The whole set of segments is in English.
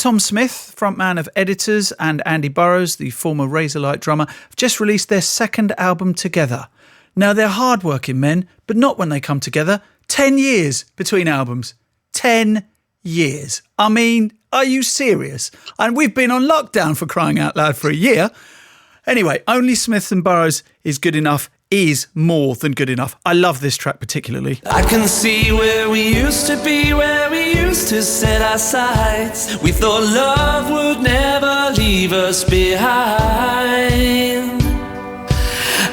Tom Smith, frontman of Editors, and Andy Burrows, the former Razorlight drummer, have just released their second album together. Now, they're hard-working men, but not when they come together. 10 years between albums. 10 years. I mean, are you serious? And we've been on lockdown, for crying out loud, for a year. Anyway, Only Smith and Burrows is good enough, is more than good enough. I love this track particularly. I can see where we used to be, where we used to set our sights. We thought love would never leave us behind.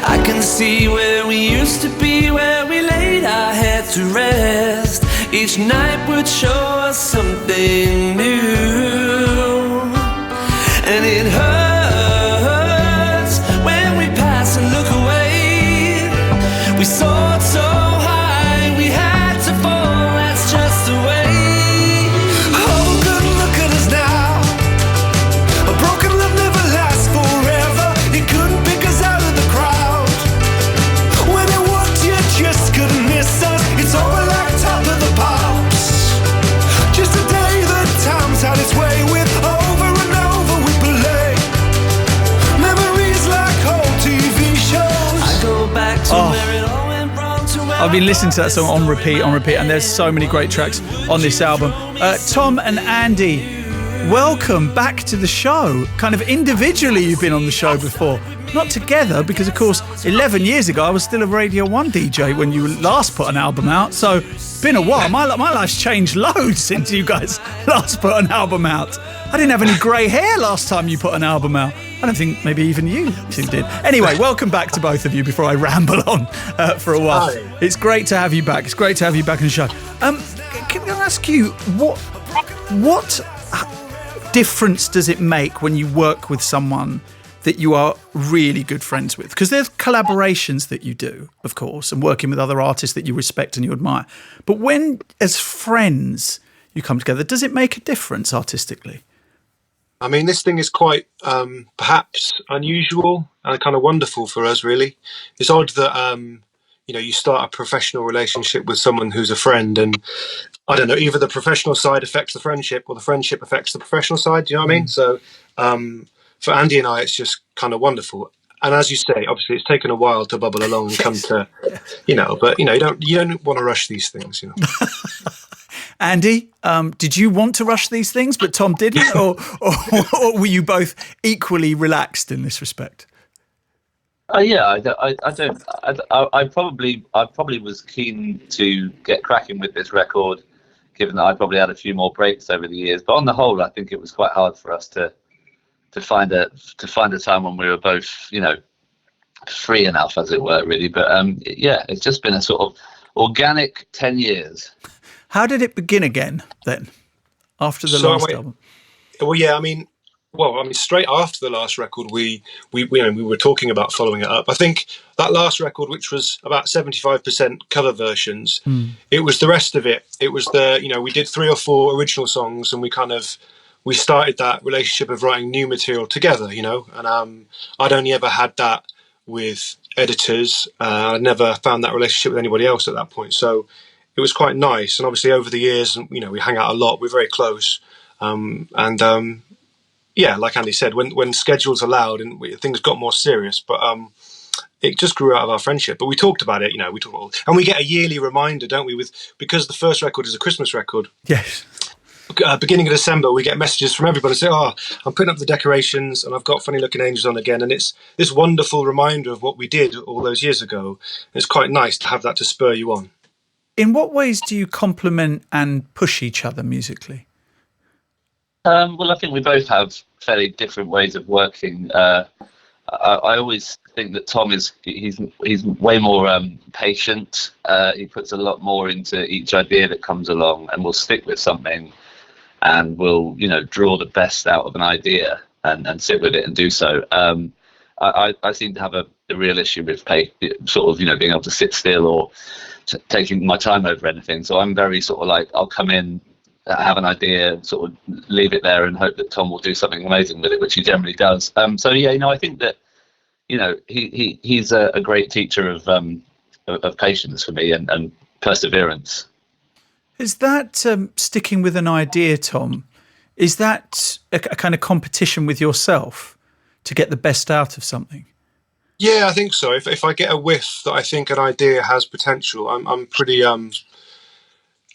I can see where we used to be, where we laid our heads to rest. Each night would show us something new. And it hurts when we pass and look away. We soared so high, we had to fall, that's just the way. Oh, good, look at us now. A broken love never lasts forever. It couldn't pick us out of the crowd. When it worked, you just couldn't miss us. It's over like top of the pops. Just a day that time's had its way with. Over and over we play memories like old TV shows. I go back to where it all went wrong, to where I've been listening to that song on repeat, and there's so many great tracks on this album. Tom and Andy, welcome back to the show. Kind of individually you've been on the show before. Not together, because of course 11 years ago I was still a Radio 1 DJ when you last put an album out, so it's been a while. My life's changed loads since you guys last put an album out. I didn't have any grey hair last time you put an album out. I don't think maybe even you two did. Anyway, welcome back to both of you before I ramble on for a while. Hi. It's great to have you back. It's great to have you back on the show. Can I ask you, what difference does it make when you work with someone that you are really good friends with? Because there's collaborations that you do, of course, and working with other artists that you respect and you admire. But when, as friends, you come together, does it make a difference artistically? I mean, this thing is quite perhaps unusual and kind of wonderful for us, really. It's odd that, you start a professional relationship with someone who's a friend, and I don't know, either the professional side affects the friendship or the friendship affects the professional side. Do you know what I mean? So for Andy and I, it's just kind of wonderful. And as you say, obviously, it's taken a while to bubble along and come to, but you don't want to rush these things, Andy, did you want to rush these things, but Tom didn't, or were you both equally relaxed in this respect? Yeah, I probably was keen to get cracking with this record, given that I probably had a few more breaks over the years. But on the whole, I think it was quite hard for us to find a time when we were both, free enough, as it were, really. But yeah, it's just been a sort of organic 10 years. How did it begin again then, after the last album? Well, yeah, I mean, straight after the last record, we were talking about following it up. I think that last record, which was about 75% cover versions, it was the rest of it. It was we did 3 or 4 original songs, and we started that relationship of writing new material together, and I'd only ever had that with Editors. I'd never found that relationship with anybody else at that point. So it was quite nice. And obviously over the years, we hang out a lot. We're very close. Yeah, like Andy said, when schedules allowed and things got more serious, but it just grew out of our friendship. But we talked about it, and we get a yearly reminder, don't we? Because the first record is a Christmas record. Yes. Beginning of December, we get messages from everybody saying, I'm putting up the decorations and I've got Funny Looking Angels on again. And it's this wonderful reminder of what we did all those years ago. It's quite nice to have that to spur you on. In what ways do you complement and push each other musically? Well, I think we both have fairly different ways of working. I always think that Tom he's way more patient. He puts a lot more into each idea that comes along, and will stick with something, and will draw the best out of an idea and sit with it and do so. I seem to have a real issue with being able to sit still or taking my time over anything. So I'm very sort of like, I'll come in, have an idea, sort of leave it there and hope that Tom will do something amazing with it, which he generally does. So yeah, I think that he's a great teacher of patience for me and perseverance. Is that sticking with an idea, Tom? Is that a kind of competition with yourself to get the best out of something? Yeah, I think so. If I get a whiff that I think an idea has potential, I'm pretty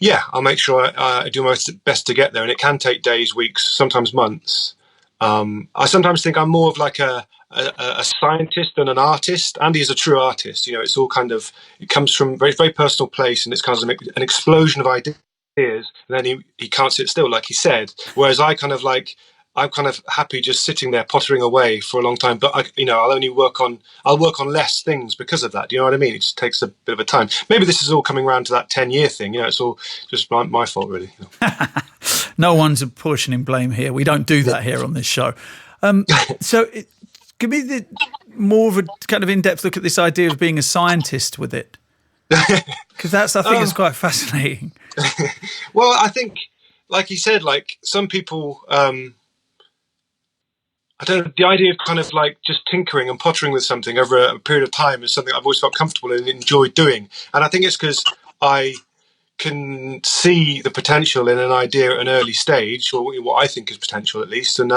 yeah, I'll make sure I do my best to get there, and it can take days, weeks, sometimes months. I sometimes think I'm more of like a scientist than an artist. Andy is a true artist. You know, it's all kind of, it comes from very, very personal place, and it's kind of an explosion of ideas. And then he can't sit still, like he said. Whereas I'm kind of happy just sitting there pottering away for a long time. But I'll work on less things because of that. Do you know what I mean? It just takes a bit of a time. Maybe this is all coming around to that 10-year thing. You know, it's all just my fault, really. You know? No one's apportioning blame here. We don't do that here on this show. Give me more of a kind of in-depth look at this idea of being a scientist with it. Because I think it's quite fascinating. Well, I think, like you said, like some people, I don't know, the idea of kind of like just tinkering and pottering with something over a period of time is something I've always felt comfortable and enjoyed doing. And I think it's because I can see the potential in an idea at an early stage, or what I think is potential at least. And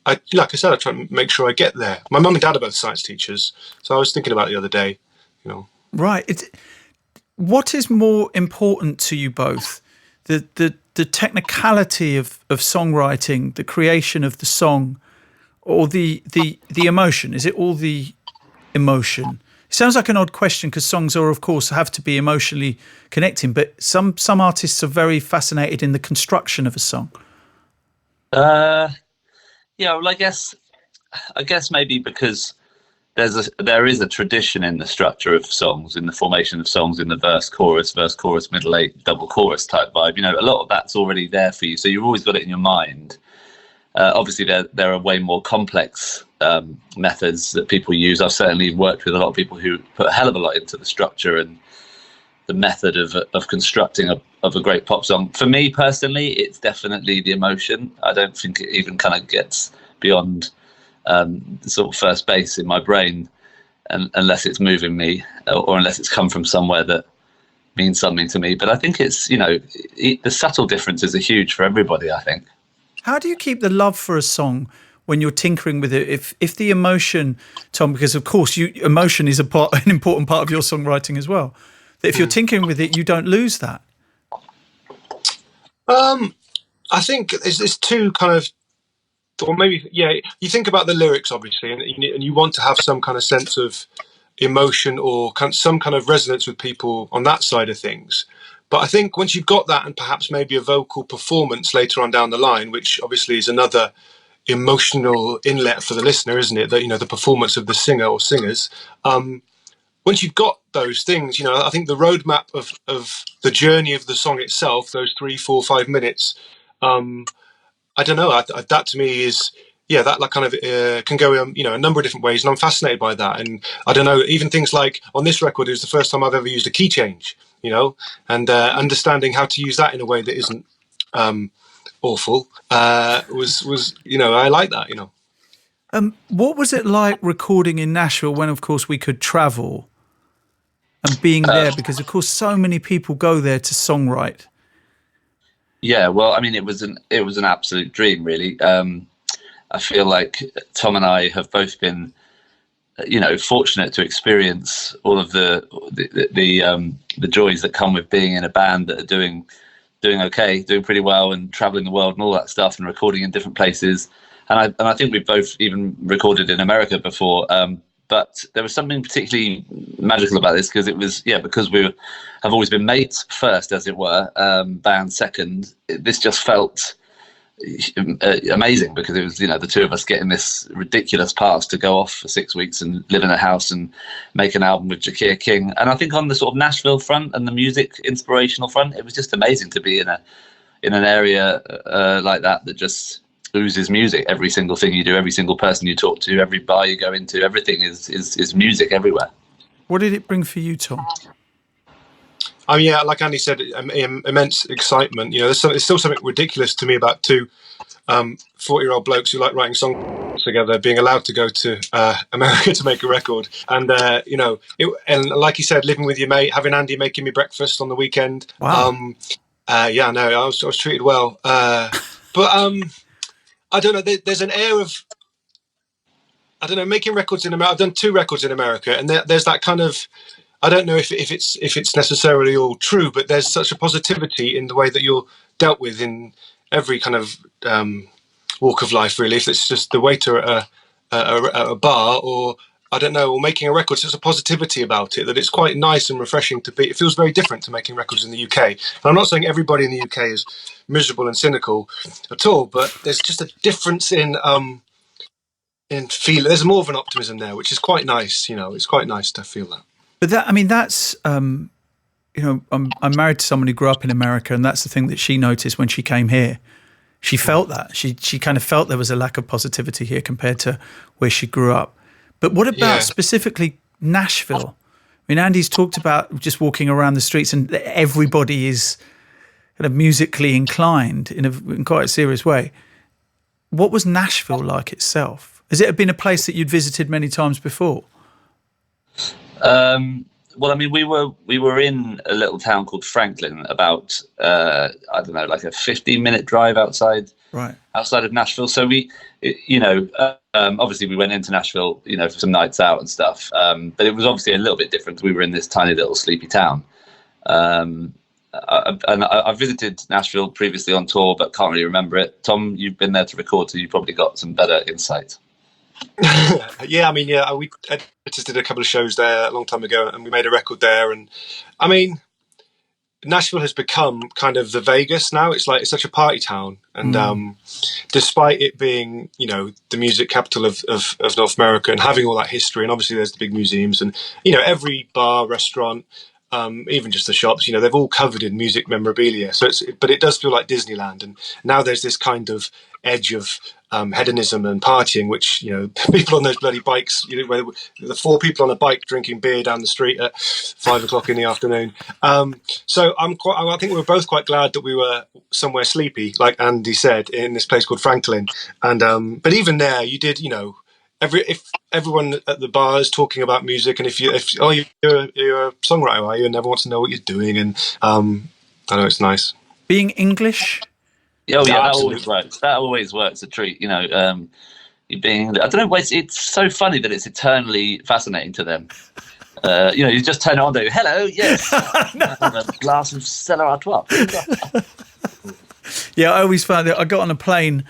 like I said, I try to make sure I get there. My mum and dad are both science teachers, so I was thinking about it the other day, you know. Right. What is more important to you both? The technicality of songwriting, the creation of the song, or the emotion? Is it all the emotion? It sounds like an odd question because songs are, of course, have to be emotionally connecting, but some artists are very fascinated in the construction of a song. Yeah, well, I guess maybe because there is a tradition in the structure of songs, in the formation of songs, in the verse, chorus, middle eight, double chorus type vibe. You know, a lot of that's already there for you, so you've always got it in your mind. Obviously, there are way more complex methods that people use. I've certainly worked with a lot of people who put a hell of a lot into the structure and the method of constructing of a great pop song. For me personally, it's definitely the emotion. I don't think it even kind of gets beyond the sort of first base in my brain, unless it's moving me or unless it's come from somewhere that means something to me. But I think it's, you know, the subtle differences are huge for everybody, I think. How do you keep the love for a song when you're tinkering with it? If the emotion, Tom, because of course emotion is an important part of your songwriting as well, that if you're tinkering with it, you don't lose that. I think there's two kind of, or maybe, yeah, you think about the lyrics, obviously, and you want to have some kind of sense of emotion or some kind of resonance with people on that side of things. But I think once you've got that, and perhaps maybe a vocal performance later on down the line, which obviously is another emotional inlet for the listener, isn't it? That, you know, the performance of the singer or singers. Once you've got those things, you know, I think the roadmap of the journey of the song itself, those 3, 4, 5 minutes, I don't know. That to me is, yeah, that like kind of can go, you know, a number of different ways, and I'm fascinated by that. And I don't know, even things like on this record, it was the first time I've ever used a key change, you know, and understanding how to use that in a way that isn't awful was, you know, I like that, you know. What was it like recording in Nashville when, of course, we could travel and being there? Because, of course, so many people go there to songwrite. Yeah, well, I mean, it was an absolute dream, really. I feel like Tom and I have both been, you know, fortunate to experience all of the joys that come with being in a band that are doing okay, doing pretty well, and traveling the world and all that stuff, and recording in different places. And I think we've both even recorded in America before. But there was something particularly magical about this because it was, because we have always been mates first, as it were, band second. This just felt amazing because it was, you know, the two of us getting this ridiculous pass to go off for 6 weeks and live in a house and make an album with Jakir King. And I think on the sort of Nashville front and the music inspirational front, it was just amazing to be in an area like that just oozes music. Every single thing you do, every single person you talk to, every bar you go into, everything is music everywhere. What did it bring for you, Tom? Oh yeah, like Andy said, immense excitement. You know, there's still something ridiculous to me about two 40-year-old blokes who like writing songs together being allowed to go to America to make a record. And you know, and like you said, living with your mate, having Andy making me breakfast on the weekend. Wow. Yeah, no, I was treated well. But I don't know. There's an air of, I don't know, making records in America. I've done 2 records in America, and there's that kind of, I don't know if it's necessarily all true, but there's such a positivity in the way that you're dealt with in every kind of walk of life, really. If it's just the waiter at a bar, or I don't know, or making a record, so there's a positivity about it that it's quite nice and refreshing to be. It feels very different to making records in the UK. And I'm not saying everybody in the UK is miserable and cynical at all, but there's just a difference in feel. There's more of an optimism there, which is quite nice. It's quite nice to feel that. But that's I'm married to someone who grew up in America, and that's the thing that she noticed when she came here. She felt that she kind of felt there was a lack of positivity here compared to where she grew up. But what about specifically Nashville? I mean, Andy's talked about just walking around the streets and everybody is kind of musically inclined in quite a serious way. What was Nashville like itself? Has it been a place that you'd visited many times before? Well, I mean, we were in a little town called Franklin, about I don't know, like a 15-minute drive outside of Nashville. So obviously we went into Nashville, for some nights out and stuff. But it was obviously a little bit different. We were in this tiny little sleepy town. I visited Nashville previously on tour, but can't really remember it. Tom, you've been there to record, so you probably got some better insight. We just did a couple of shows there a long time ago, and we made a record there. And I mean, Nashville has become kind of the Vegas now. It's such a party town, and despite it being the music capital of North America and having all that history, and obviously there's the big museums, and every bar, restaurant, even just the shops, they've all covered in music memorabilia. But it does feel like Disneyland, and now there's this kind of edge of hedonism and partying, which people on those bloody bikes, the 4 people on a bike drinking beer down the street at 5 o'clock in the afternoon. So I think we were both quite glad that we were somewhere sleepy, like Andy said, in this place called Franklin. And but even there, you did if everyone at the bar is talking about music, and you're a songwriter, are you? And everyone wants to know what you're doing, and I know it's nice. Being English. Oh yeah, that always works. That always works a treat. You being, I don't know. It's so funny that it's eternally fascinating to them. You just turn it on. Hello, yes, a glass of Stella Artois. Yeah, I always found that I got on a plane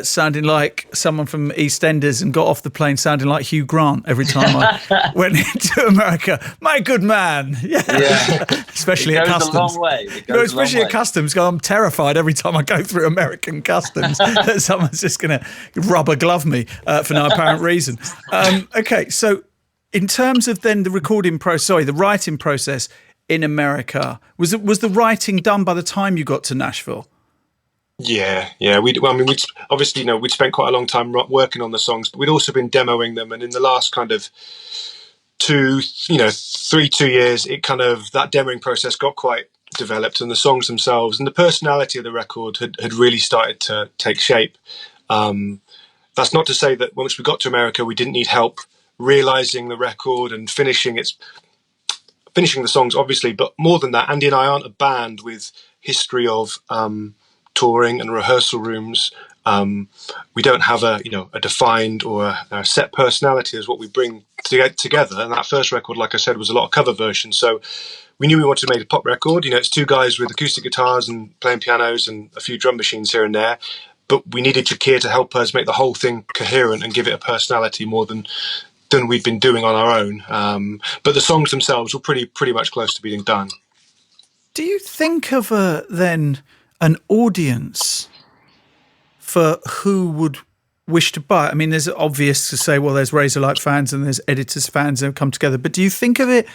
sounding like someone from EastEnders and got off the plane sounding like Hugh Grant every time I went into America. My good man. Yeah. Especially at customs. It goes a long way. Especially at customs. I'm terrified every time I go through American customs that someone's just going to rubber glove me for no apparent reason. Okay, so in terms of then the writing process in America, was the writing done by the time you got to Nashville? Yeah. We'd obviously, we'd spent quite a long time working on the songs, but we'd also been demoing them. And in the last kind of 2 years, it kind of, that demoing process got quite developed, and the songs themselves and the personality of the record had really started to take shape. That's not to say that once we got to America, we didn't need help realizing the record and finishing the songs, obviously. But more than that, Andy and I aren't a band with history of touring and rehearsal rooms. We don't have a defined or a set personality as what we bring together. And that first record, like I said, was a lot of cover versions. So we knew we wanted to make a pop record. It's 2 guys with acoustic guitars and playing pianos and a few drum machines here and there. But we needed Jakir to help us make the whole thing coherent and give it a personality more than we'd been doing on our own. But the songs themselves were pretty much close to being done. Do you think of then an audience for who would wish to buy? I mean, there's obvious to say, well, there's Razorlight fans and there's Editors fans that have come together. But do you think of it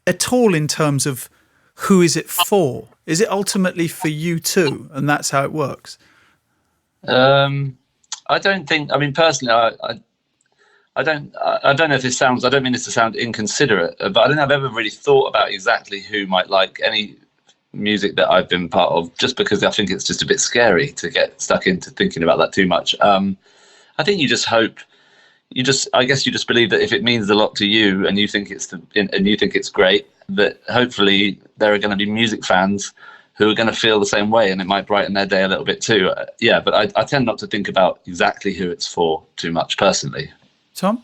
at all in terms of who is it for? Is it ultimately for you too, and that's how it works? I don't think. I mean, personally, I don't know if this sounds. I don't mean this to sound inconsiderate, but I don't think I've ever really thought about exactly who might like any music that I've been part of, just because I think it's just a bit scary to get stuck into thinking about that too much. I think you just hope, I guess you just believe that if it means a lot to you and you think it's great, that hopefully there are going to be music fans who are going to feel the same way, and it might brighten their day a little bit too. But I tend not to think about exactly who it's for too much personally. Tom?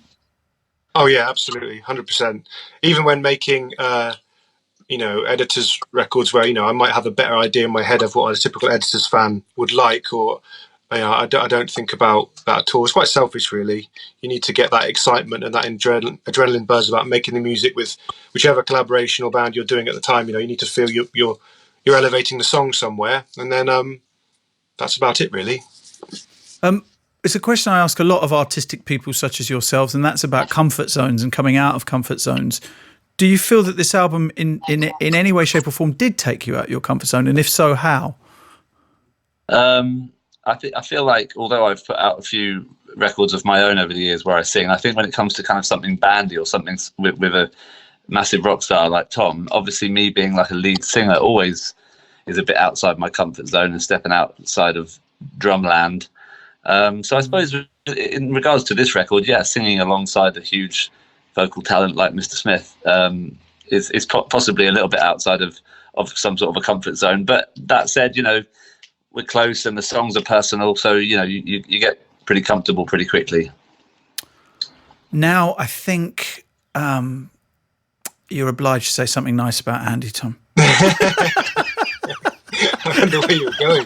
Oh yeah, absolutely, 100%. Even when making, editors' records, where I might have a better idea in my head of what a typical editor's fan would like, or I don't think about that at all. It's quite selfish, really. You need to get that excitement and that adrenaline buzz about making the music with whichever collaboration or band you're doing at the time. You need to feel you're elevating the song somewhere, and then that's about it, really. It's a question I ask a lot of artistic people such as yourselves, and that's about comfort zones and coming out of comfort zones. Do you feel that this album in any way, shape or form did take you out of your comfort zone? And if so, how? I feel like, although I've put out a few records of my own over the years where I sing, I think when it comes to kind of something bandy or something with a massive rock star like Tom, obviously me being like a lead singer always is a bit outside my comfort zone and stepping outside of drumland. So I suppose in regards to this record, singing alongside a huge vocal talent like Mr. Smith is possibly a little bit outside of some sort of a comfort zone. But that said, we're close and the songs are personal, so you get pretty comfortable pretty quickly. Now I think you're obliged to say something nice about Andy, Tom. I wonder where you're going.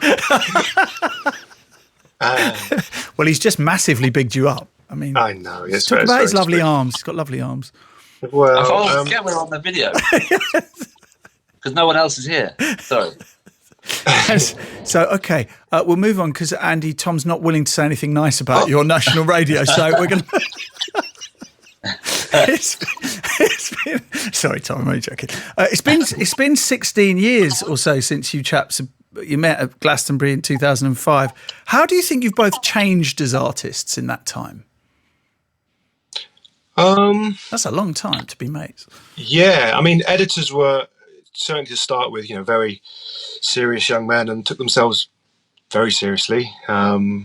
Well, he's just massively bigged you up. I mean, I know. Yes, talk about his lovely arms. He's got lovely arms. Well, we're on the video because no one else is here. Sorry. So, okay, we'll move on because Andy, Tom's not willing to say anything nice about your national radio, so we're going to... It's been, sorry, Tom, I'm only joking. It's been 16 years or so since you chaps you met at Glastonbury in 2005. How do you think you've both changed as artists in that time? That's a long time to be mates. Yeah, I mean, editors were certainly to start with, very serious young men and took themselves very seriously. I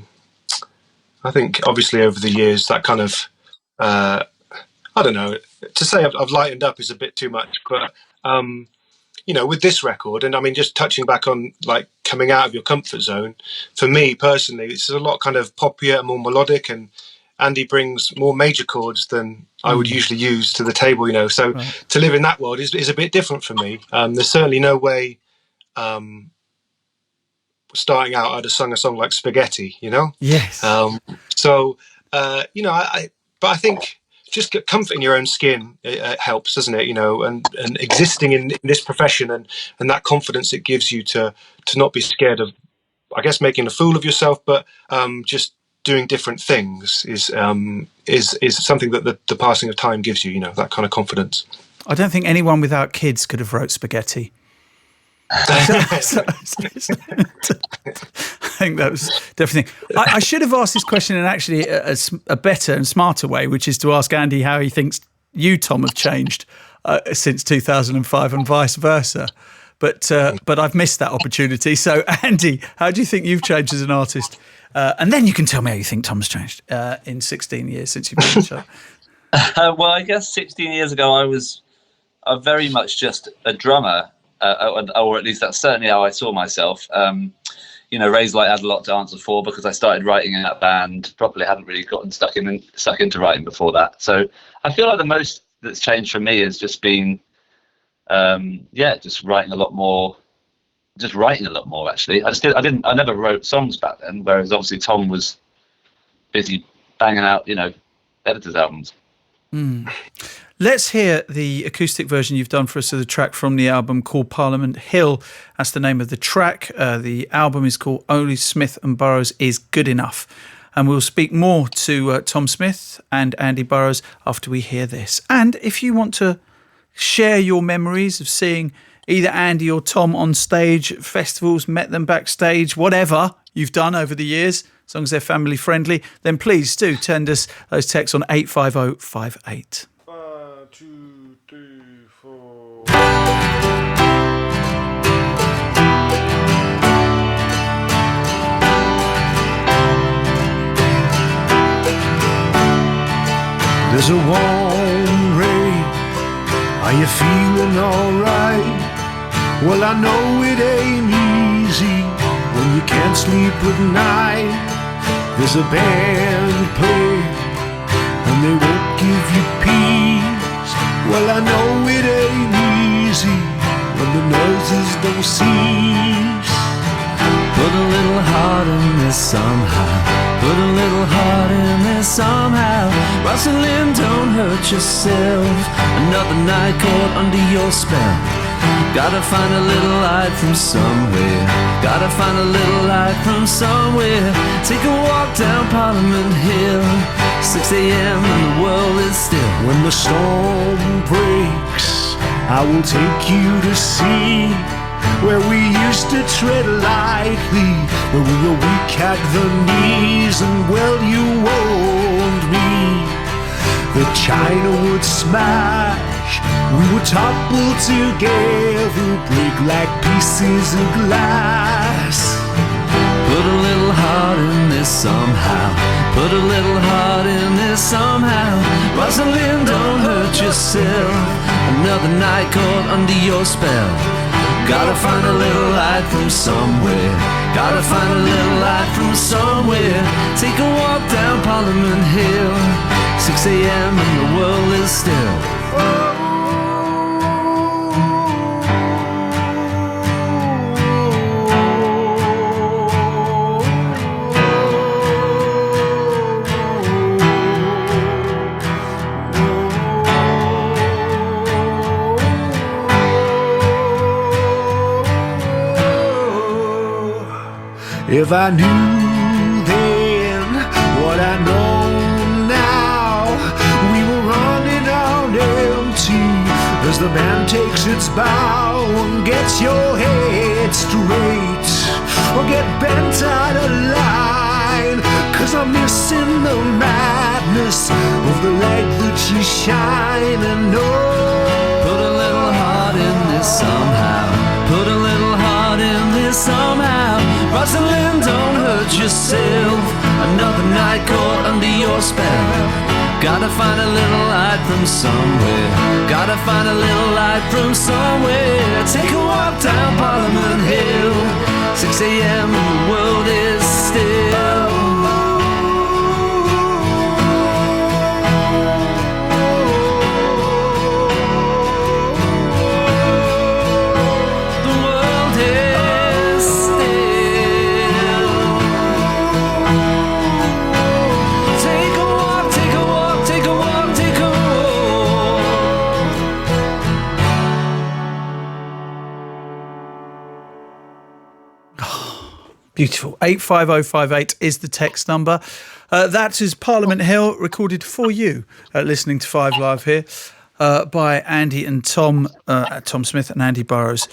think obviously over the years that kind of, I don't know, to say I've lightened up is a bit too much, but with this record, and I mean, just touching back on like coming out of your comfort zone, for me personally, it's a lot kind of poppier and more melodic, and Andy brings more major chords than I would usually use to the table, so right. To live in that world is a bit different for me. There's certainly no way starting out I'd have sung a song like Spaghetti, Yes. But I think just get comfort in your own skin, it helps, doesn't it? And existing in this profession and that confidence it gives you to not be scared of, I guess, making a fool of yourself, but just doing different things is something that the passing of time gives you, that kind of confidence. I don't think anyone without kids could have wrote Spaghetti. I think that was definitely. I should have asked this question in actually a better and smarter way, which is to ask Andy how he thinks you, Tom, have changed since 2005 and vice versa. But I've missed that opportunity. So, Andy, how do you think you've changed as an artist? And then you can tell me how you think Tom's changed in 16 years since you've been on the show. Well, I guess 16 years ago I was very much just a drummer. Or at least that's certainly how I saw myself. Raised Light had a lot to answer for because I started writing in that band. Probably hadn't really gotten stuck into writing before that. So I feel like the most that's changed for me has just been, just writing a lot more. Just writing a lot more. Actually, I never wrote songs back then. Whereas obviously Tom was busy banging out, editors' albums. Mm. Let's hear the acoustic version you've done for us of the track from the album called Parliament Hill. That's the name of the track. The album is called Only Smith and Burrows Is Good Enough. And we'll speak more to Tom Smith and Andy Burrows after we hear this. And if you want to share your memories of seeing either Andy or Tom on stage at festivals, met them backstage, whatever you've done over the years, as long as they're family friendly, then please do send us those texts on 85058. 1, 2, 3, 4. There's a warm ray. Are you feeling alright? Well, I know it ain't easy when you can't sleep at night. There's a band playing and they won't give you peace. Well, I know it ain't easy when the noises don't cease. Put a little heart in this somehow. Put a little heart in this somehow. Rosalind, don't hurt yourself. Another night caught under your spell. Gotta find a little light from somewhere. Gotta find a little light from somewhere. Take a walk down Parliament Hill. 6 a.m. and the world is still. When the storm breaks, I will take you to see where we used to tread lightly, where we were weak at the knees, and well, you warned me that China would smash, we would topple together, break like pieces of glass. Put a little heart in this somehow. Put a little heart in this somehow. Rosalind, don't hurt yourself. Another night caught under your spell. Gotta find a little light from somewhere. Gotta find a little light from somewhere. Take a walk down Parliament Hill. 6 a.m. and the world is still. If I knew then what I know now, we were running on empty as the band takes its bow and gets your head straight or get bent out of line. 'Cause I'm missing the madness of the light that you shine and know. Put a little heart in this somehow. Put a little heart in this somehow. Rosalind, don't hurt yourself. Another night caught under your spell. Gotta find a little light from somewhere. Gotta find a little light from somewhere. Take a walk down Parliament Hill. 6 a.m. and the world is still. Beautiful. 85058 is the text number. That is Parliament Hill, recorded for you, listening to 5 Live here, by Andy and Tom, Tom Smith and Andy Burrows.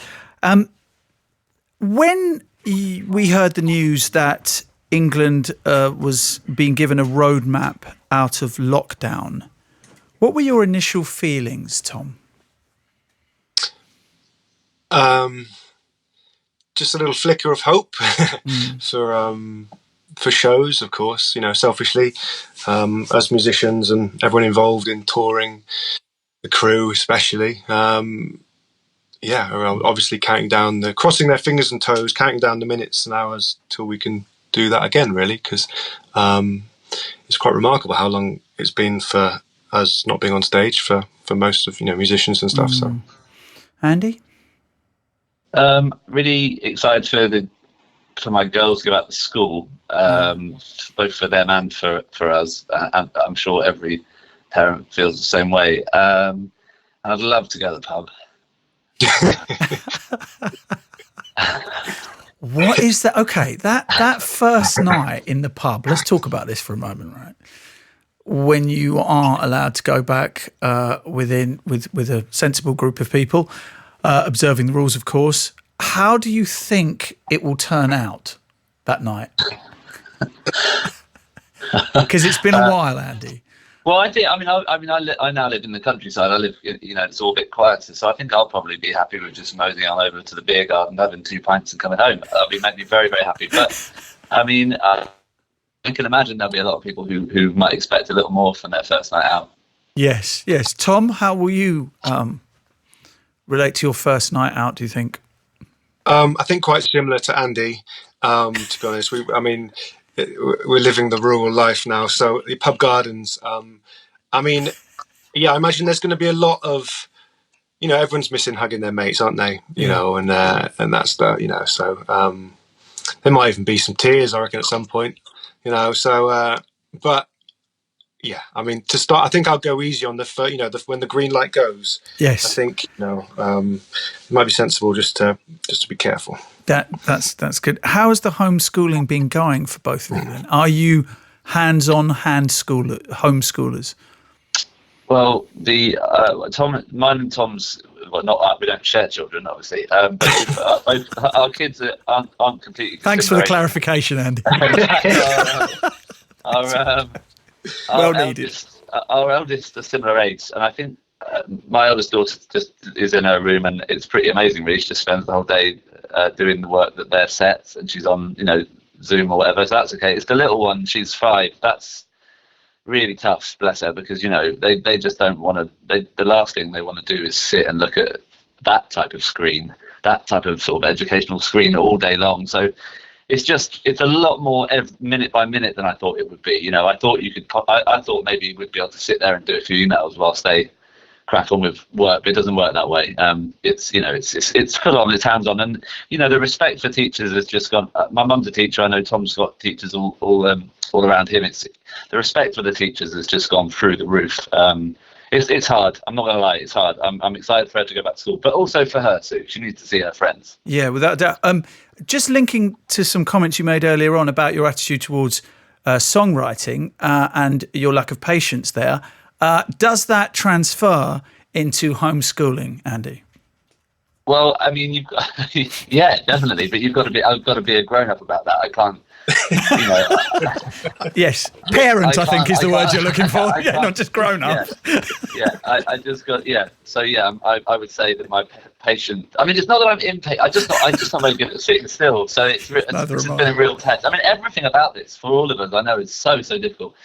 When we heard the news that England was being given a roadmap out of lockdown, what were your initial feelings, Tom? Just a little flicker of hope for shows, of course, you know, selfishly, as musicians and everyone involved in touring, the crew especially, obviously crossing their fingers and toes, counting down the minutes and hours till we can do that again, really, because it's quite remarkable how long it's been for us not being on stage for most of, musicians and stuff. So, Andy? Really excited for my girls to go out to school, both for them and for us. And I'm sure every parent feels the same way. And I'd love to go to the pub. What is that? Okay, that first night in the pub, let's talk about this for a moment, right? When you are allowed to go back with a sensible group of people, observing the rules, of course, how do you think it will turn out that night? Because it's been a while, Andy. Well, I think. I now live in the countryside. I live, it's all a bit quieter. So I think I'll probably be happy with just moseying on over to the beer garden, having 2 pints, and coming home. That'll make me very, very happy. But I can imagine there'll be a lot of people who might expect a little more from their first night out. Yes. Tom, how will you relate to your first night out, do you think? I think quite similar to Andy. To be honest, we're living the rural life now, so the pub gardens. I mean, yeah, I imagine there's going to be a lot of, everyone's missing hugging their mates, aren't they? And that's the. So there might even be some tears, I reckon, at some point. So but. Yeah, I mean, to start, I think I'll go easy on when the green light goes. Yes, I think it might be sensible just to be careful. That's good. How has the homeschooling been going for both of you? Then, are you hands-on homeschoolers? Well, mine and Tom's. Well, not we don't share children, obviously. But our kids aren't completely. Thanks for the clarification, Andy. Well needed. Our eldest are similar age, and I think my eldest daughter just is in her room, and it's pretty amazing. Really, she just spends the whole day doing the work that they're set, and she's on Zoom or whatever. So that's okay. It's the little one. She's 5. That's really tough, bless her, because they just don't want to. The last thing they want to do is sit and look at that type of screen, that type of sort of educational screen all day long. So. It's a lot more minute by minute than I thought it would be. I thought I thought maybe we'd be able to sit there and do a few emails whilst they crack on with work, but it doesn't work that way. It's full on, it's hands on, and the respect for teachers has just gone. My mum's a teacher. I know Tom's got teachers all around him. The respect for the teachers has just gone through the roof. It's hard. I'm not going to lie. It's hard. I'm excited for her to go back to school, but also for her too. She needs to see her friends. Yeah, without doubt. Just linking to some comments you made earlier on about your attitude towards songwriting and your lack of patience there, does that transfer into homeschooling, Andy? Well, I mean, you've got, yeah, definitely. But I've got to be a grown up about that. I can't. Yes, parent. I think is the word you're looking for. Yeah, not just grown up. I just got So I would say that my patience. I mean, it's not that I'm impatient. I'm just not very good at sitting still. So it's been a real test. I mean, everything about this for all of us, I know, is so difficult.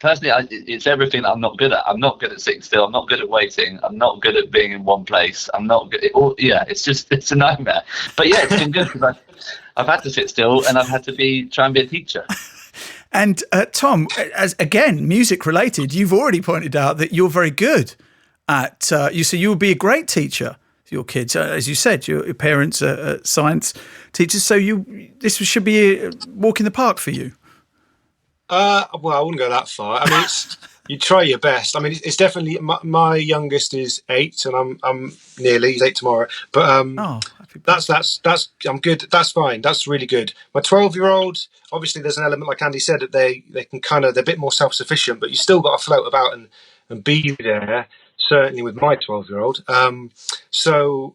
Personally, it's everything that I'm not good at. I'm not good at sitting still. I'm not good at waiting. I'm not good at being in one place. I'm not good. It's a nightmare. But yeah, it's been good because I've had to sit still and I've had to try and be a teacher. And Tom, as again, music related, you've already pointed out that you're very good at. So you would be a great teacher to your kids, as you said. Your parents are science teachers, so this should be a walk in the park for you. Well, I wouldn't go that far. I mean, you try your best. I mean, it's definitely my youngest is 8, and I'm nearly. He's 8 tomorrow. But that's I'm good. That's fine. That's really good. My 12-year-old, obviously, there's an element like Andy said that they can they're a bit more self-sufficient, but you still got to float about and be there. Certainly with my 12-year-old. So.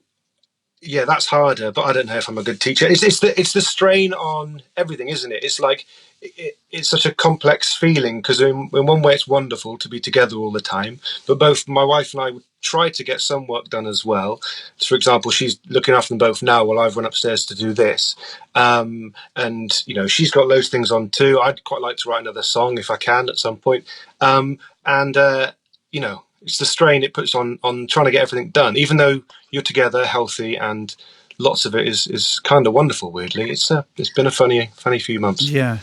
Yeah, that's harder, but I don't know if I'm a good teacher. It's the strain on everything, isn't it? It's like it's such a complex feeling because in one way it's wonderful to be together all the time, but both my wife and I would try to get some work done as well. So, for example, she's looking after them both now while I've run upstairs to do this, and she's got loads of things on too. I'd quite like to write another song if I can at some point, it's the strain it puts on trying to get everything done, even though you're together, healthy, and lots of it is kind of wonderful. Weirdly, it's been a funny few months. Yeah.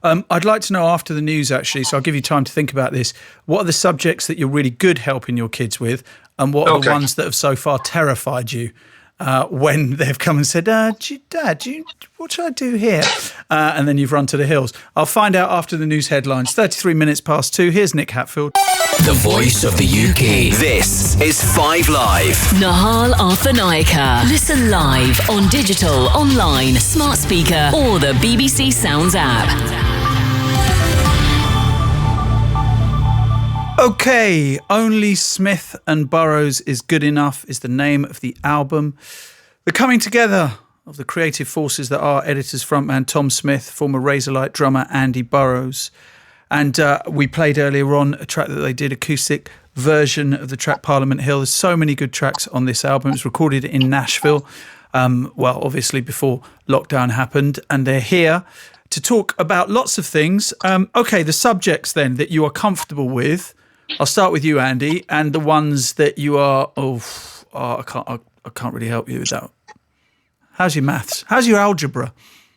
I'd like to know after the news, actually. So I'll give you time to think about this. What are the subjects that you're really good helping your kids with, and what are the ones that have so far terrified you when they've come and said, Dad, what should I do here? And then you've run to the hills. I'll find out after the news headlines. 33 minutes past 2. Here's Nick Hatfield. The voice of the UK. This is 5 Live. Nihal Arthanayake. Listen live on digital, online, smart speaker, or the BBC Sounds app. Okay, Only Smith and Burrows is Good Enough is the name of the album. The coming together of the creative forces that are editors frontman Tom Smith, former Razorlight drummer Andy Burrows. And we played earlier on a track that they did, acoustic version of the track Parliament Hill. There's so many good tracks on this album. It was recorded in Nashville, obviously before lockdown happened. And they're here to talk about lots of things. The subjects then that you are comfortable with. I'll start with you, Andy, and the ones that you are, I can't really help you with that. How's your maths? How's your algebra?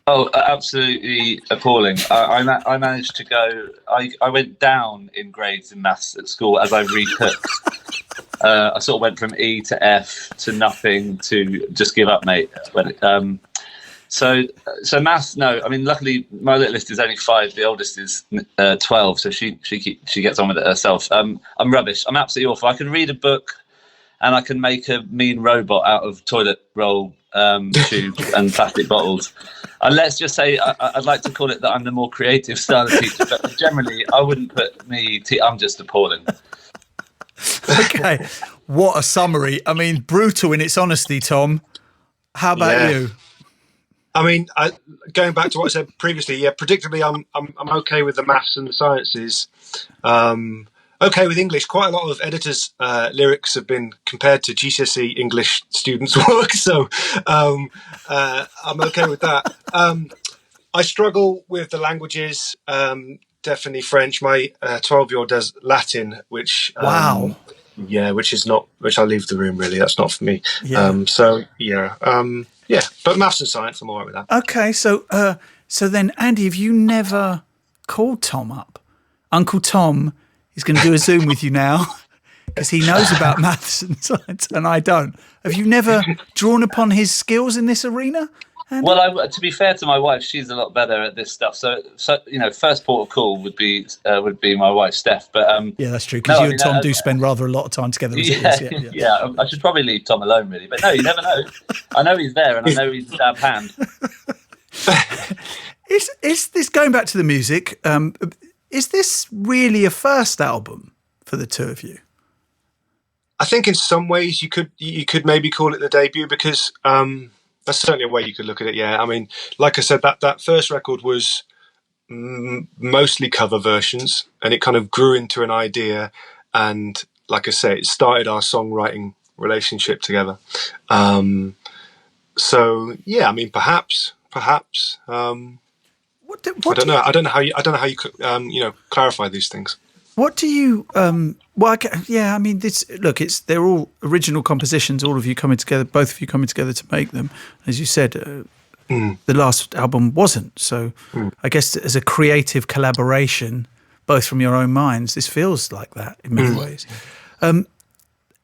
Oh, absolutely appalling. I managed to go. I went down in grades in maths at school as I recooked. I sort of went from E to F to nothing to just give up, mate. So maths. No, I mean, luckily my littlest is only 5. The oldest is 12, so she gets on with it herself. I'm rubbish. I'm absolutely awful. I can read a book, and I can make a mean robot out of toilet roll tubes and plastic bottles. And let's just say I'd like to call it that I'm the more creative style of teacher, but generally I wouldn't put me. I'm just appalling. Okay, what a summary. I mean, brutal in its honesty, Tom. How about you? I mean, going back to what I said previously, predictably, I'm okay with the maths and the sciences. Okay with English. Quite a lot of editors' lyrics have been compared to GCSE English students' work, so I'm okay with that. I struggle with the languages. Definitely French. My 12-year-old does Latin, which Wow. Which I'll leave the room. Really, that's not for me. Yeah. But maths and science, I'm all right with that. Okay, so then, Andy, have you never called Tom up? Uncle Tom is going to do a Zoom with you now because he knows about maths and science, and I don't. Have you never drawn upon his skills in this arena, Andy? Well, to be fair to my wife, she's a lot better at this stuff. So first port of call would be my wife, Steph. But yeah, that's true, because you and Tom do spend rather a lot of time together. Yeah, I should probably leave Tom alone, really. But no, you never know. I know he's there, and I know he's a dab hand. Is this, going back to the music? Is this really a first album for the two of you? I think in some ways you could maybe call it the debut, because that's certainly a way you could look at it. Yeah, I mean, like I said, that first record was mostly cover versions, and it kind of grew into an idea. And like I say, it started our songwriting relationship together. So yeah, I mean, perhaps. I don't know how you could clarify these things. What do you? I mean, they're all original compositions. All of you coming together, both of you coming together to make them. As you said, the last album wasn't. So, I guess as a creative collaboration, both from your own minds, this feels like that in many ways.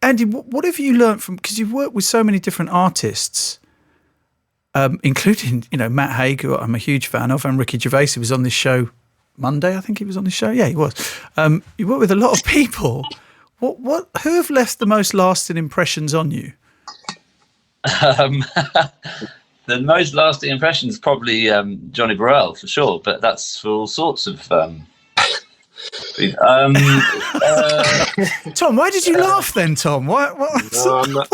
Andy, what have you learned from? Because you've worked with so many different artists, including Matt Haig, who I'm a huge fan of, and Ricky Gervais, who was on this show Monday. I think he was on the show. Yeah, he was. You work with a lot of people. Who have left the most lasting impressions on you? The most lasting impressions probably Johnny Burrell, for sure. But that's for all sorts of. Tom, why did you laugh then, Tom? What? No, I'm not.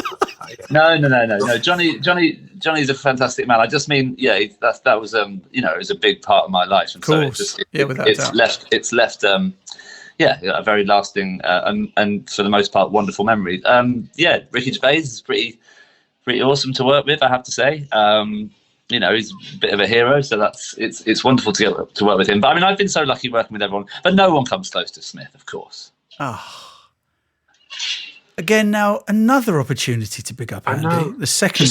No. Johnny's a fantastic man. I just mean, that was it was a big part of my life, and so it's left a very lasting and for the most part wonderful memory. Ricky Gervais is pretty awesome to work with, I have to say. He's a bit of a hero, so it's wonderful to work with him. But I mean, I've been so lucky working with everyone, but no one comes close to Smith, of course. Again, now another opportunity to big up Andy. The second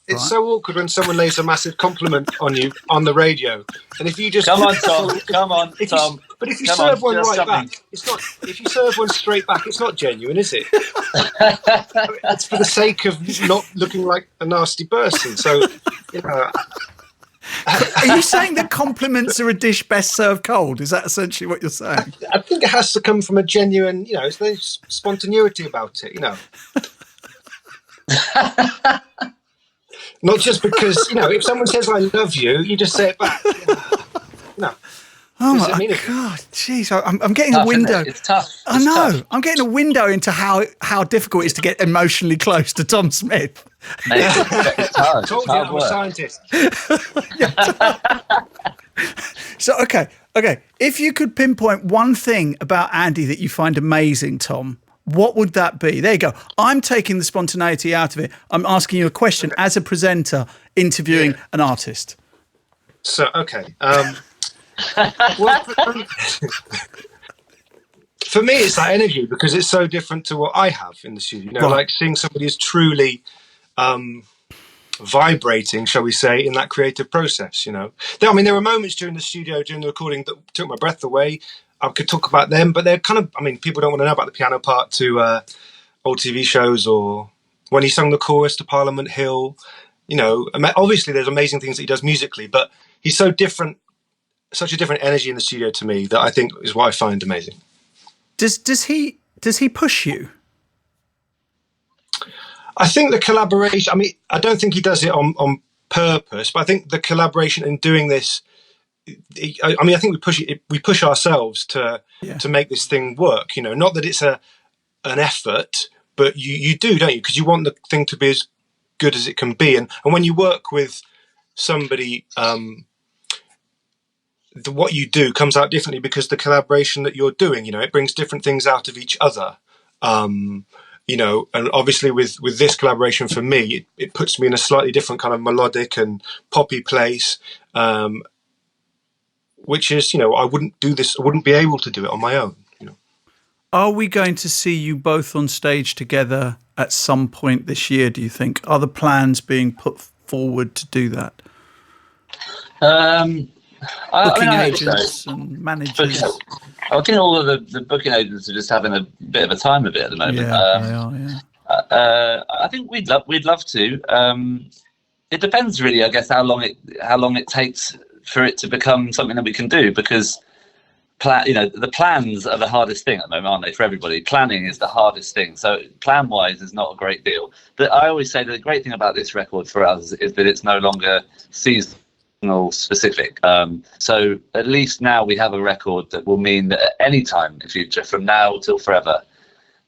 It's so awkward when someone lays a massive compliment on you on the radio, and if you just come on, Tom. But if you serve one right back, it's not. If you serve one straight back, it's not genuine, is it? It's for the sake of not looking like a nasty person. So, Are you saying that compliments are a dish best served cold? Is that essentially what you're saying? I think it has to come from a genuine, there's no spontaneity about it, Not just because, if someone says I love you, you just say it back. No. Oh my God, jeez! I'm getting a window. It's tough. I know. I'm getting a window into how difficult it is to get emotionally close to Tom Smith. Mate, it's hard. I'm a scientist. So okay. If you could pinpoint one thing about Andy that you find amazing, Tom, what would that be? There you go. I'm taking the spontaneity out of it. I'm asking you a question as a presenter interviewing an artist. So okay. For me, it's that energy, because it's so different to what I have in the studio. Like seeing somebody who's truly vibrating, shall we say, in that creative process. There were moments during the studio, during the recording, that took my breath away. I could talk about them, but they're kind of, people don't want to know about the piano part to old TV shows, or when he sung the chorus to Parliament Hill. Obviously there's amazing things that he does musically, but he's so different, such a different energy in the studio to me, that I think is what I find amazing. Does he push you? I think the collaboration, I don't think he does it on purpose, but I think the collaboration in doing this, I think we push ourselves to make this thing work, not that it's an effort, but you do, don't you? Because you want the thing to be as good as it can be. And when you work with somebody, what you do comes out differently, because the collaboration that you're doing, it brings different things out of each other. And obviously with this collaboration, for me, it puts me in a slightly different kind of melodic and poppy place, which is, I wouldn't be able to do it on my own. Are we going to see you both on stage together at some point this year, do you think? Are the plans being put forward to do that? Booking agents and managers. I think all of the booking agents are just having a bit of a time of it at the moment. Yeah, they are. I think we'd love to. It depends really, I guess, how long it takes for it to become something that we can do, because the plans are the hardest thing at the moment, aren't they, for everybody? Planning is the hardest thing. So plan-wise is not a great deal. But I always say that the great thing about this record for us is that it's no longer seasonal specific. So at least now we have a record that will mean that at any time in the future, from now till forever,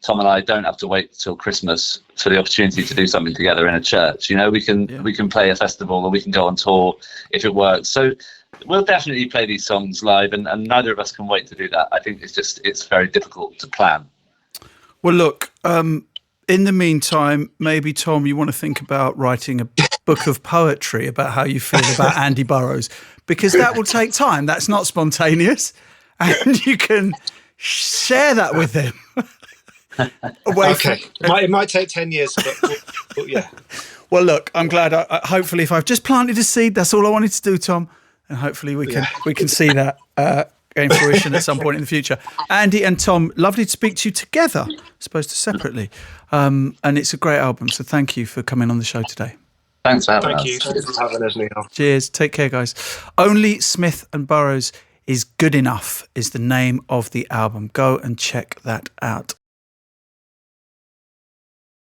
Tom and I don't have to wait till Christmas for the opportunity to do something together in a church. We can play a festival, or we can go on tour if it works. So we'll definitely play these songs live, and neither of us can wait to do that. I think it's very difficult to plan. Well, look, in the meantime, maybe, Tom, you want to think about writing a book of poetry about how you feel about Andy Burrows, because that will take time. That's not spontaneous, and you can share that with him. It might take 10 years, but yeah. Well, look, I'm glad. Hopefully, if I've just planted a seed, that's all I wanted to do, Tom, and hopefully we can see that gain fruition at some point in the future. Andy and Tom, lovely to speak to you together, as opposed to separately. And it's a great album, so thank you for coming on the show today. Thanks for having us. Thank you. Thanks for having us, Nihal. Cheers. Take care, guys. Only Smith and Burrows is Good Enough is the name of the album. Go and check that out.